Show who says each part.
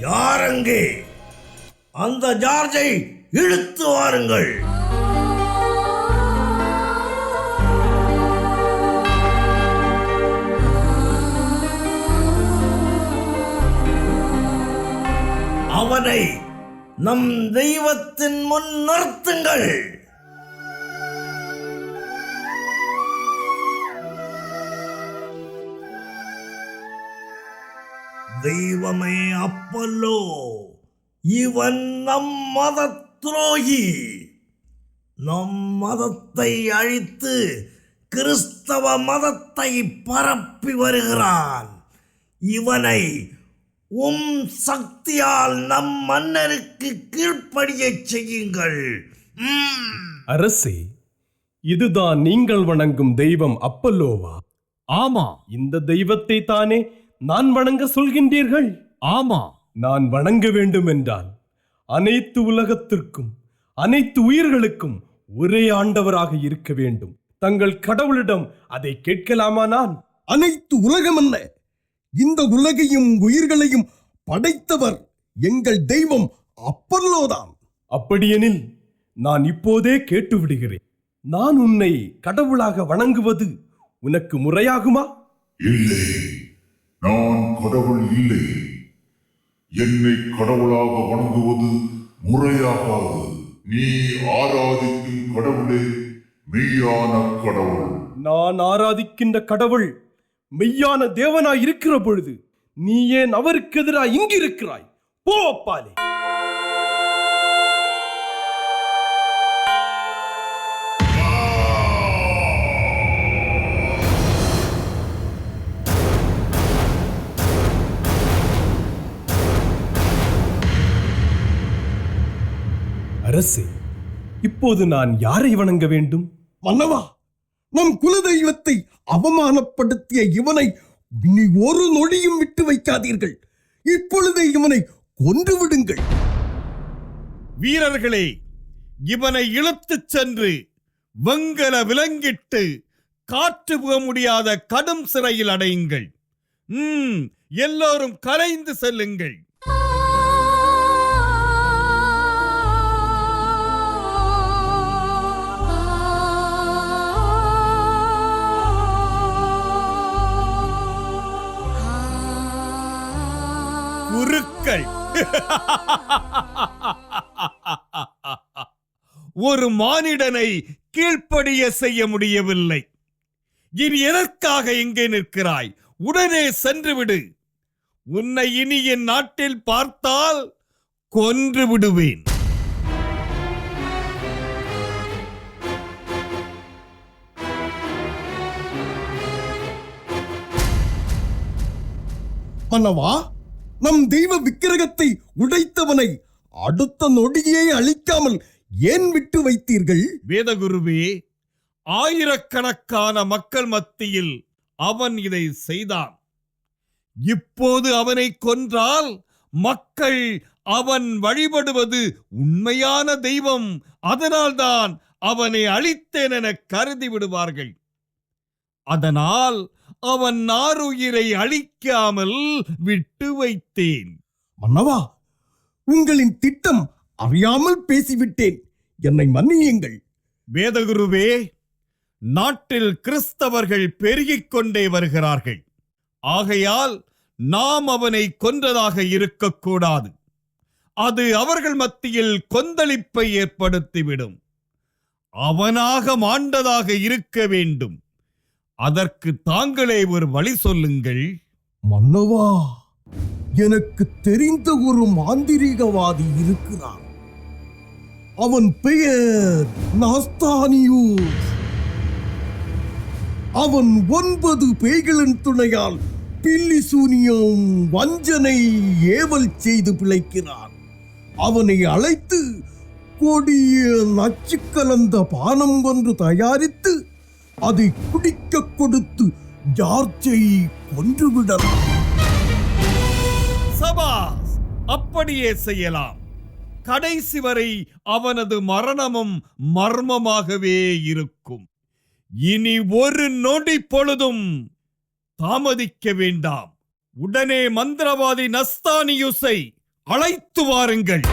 Speaker 1: யாரங்கே? அந்த ஜார்ஜை இழுத்து வாருங்கள். அவனை நம் தெய்வத்தின் முன் நிறுத்துங்கள். தெய்வமே அப்பல்லோ, இவன் நம் மத துரோகி. நம் மதத்தை அழித்து கிறிஸ்தவ மதத்தை பரப்பி வருகிறான். இவனை சக்தியால் நம் மன்னருக்கு கீழ்ப்படிய செய்யுங்கள்.
Speaker 2: அரசே, இதுதான் நீங்கள் வணங்கும் தெய்வம் அப்பல்லோவா?
Speaker 3: ஆமா.
Speaker 2: இந்த தெய்வத்தை தானே நான் வணங்க சொல்கின்றீர்கள்?
Speaker 3: ஆமா.
Speaker 2: நான் வணங்க வேண்டும் என்றால் அனைத்து உலகத்திற்கும் அனைத்து உயிர்களுக்கும் ஒரே ஆண்டவராக இருக்க வேண்டும். தங்கள் கடவுளிடம் அதை கேட்கலாமா? நான்
Speaker 4: அனைத்து உலகம் அல்ல, இந்த உலகையும் உயிர்களையும் படைத்தவர் எங்கள் தெய்வம் அப்பல்லோதான்.
Speaker 2: அப்படியெனில் நான் இப்போதே கேட்டு விடுகிறேன். நான் உன்னை கடவுளாக வணங்குவது உனக்கு முறையாகுமா?
Speaker 5: இல்லை, நான் கடவுள் இல்லை. என்னை கடவுளாக வணங்குவது முறையாகாது. நீ ஆராதிக்கும் கடவுளே மெய்யான கடவுள்.
Speaker 2: நான் ஆராதிக்கின்ற கடவுள் மெய்யான தேவனாய் இருக்கிற பொழுது நீ ஏன் அவருக்கு எதிராக இங்கு இருக்கிறாய்? போ அப்பாலே. அரசே, இப்போது நான் யாரை வணங்க வேண்டும்?
Speaker 4: மன்னவா, நம் குல தெய்வத்தை அவமானப்படுத்திய இவனை நீ ஒரு நொடியும் விட்டு வைக்காதீர்கள். இப்பொழுதே இவனை கொன்று விடுங்கள்.
Speaker 3: வீரர்களே, இவனை இழுத்துச் சென்று வெங்கல விலங்கிட்டு காற்று புக முடியாத கடும் சிறையில் அடையுங்கள். எல்லோரும் கரைந்து செல்லுங்கள். குருக்கள் ஒரு மானிடனை கீழ்ப்படிய செய்ய முடியவில்லை. இனி எதற்காக இங்கே நிற்கிறாய்? உடனே சென்று விடு. உன்னை இனி என் நாட்டில் பார்த்தால் கொன்று விடுவேன்.
Speaker 4: மன்னவா, நம் தெய்வ விக்கிரகத்தை உடைத்தவனை அடுத்த நொடியே அழிக்காமல் ஏன் விட்டு வைத்தீர்கள்?
Speaker 3: வேதகுருவே, ஆயிரக்கணக்கான மக்கள் மத்தியில் அவன் இதை செய்தான். இப்போது அவனை கொன்றால் மக்கள் அவன் வழிபடுவது உண்மையான தெய்வம், அதனால்தான் அவனை அழித்தேன் என கருதி விடுவார்கள். அதனால் அவன் நாருயிரை அழிக்காமல் விட்டு வைத்தேன்.
Speaker 4: மன்னவா, உங்களின் திட்டம் அறியாமல் பேசிவிட்டேன், என்னை மன்னியுங்கள்.
Speaker 3: வேதகுருவே, நாட்டில் கிறிஸ்தவர்கள் பெருகிக் கொண்டே வருகிறார்கள். ஆகையால் நாம் அவனை கொன்றதாக இருக்கக்கூடாது. அது அவர்கள் மத்தியில் கொந்தளிப்பை ஏற்படுத்திவிடும். அவனாக மாண்டதாக இருக்க வேண்டும். அதற்கு தாங்களே ஒரு வழி சொல்லுங்கள்.
Speaker 4: மன்னவா, எனக்கு தெரிந்த ஒரு மாந்திரீகவாதி இருக்கிறான். அவன் பெயர் நாஸ்தானியூஸ். அவன் 9 பேய்களின் துணையால் பில்லி சூனியம், வஞ்சனை, ஏவல் செய்து பிழைக்கிறான். அவனை அழைத்து கொடிய நச்சு கலந்த பானம் ஒன்று தயாரித்து அதை குடிக்க கொடுத்து ஜார்ஜை கொன்றுவிடலாம்.
Speaker 3: சபாஸ், அப்படியே செய்யலாம். கடைசி வரை அவனது மரணமும் மர்மமாகவே இருக்கும். இனி ஒரு நொடி பொழுதும் தாமதிக்க வேண்டாம். உடனே மந்திரவாதி நஸ்தானியுஸை அழைத்து வாருங்கள்.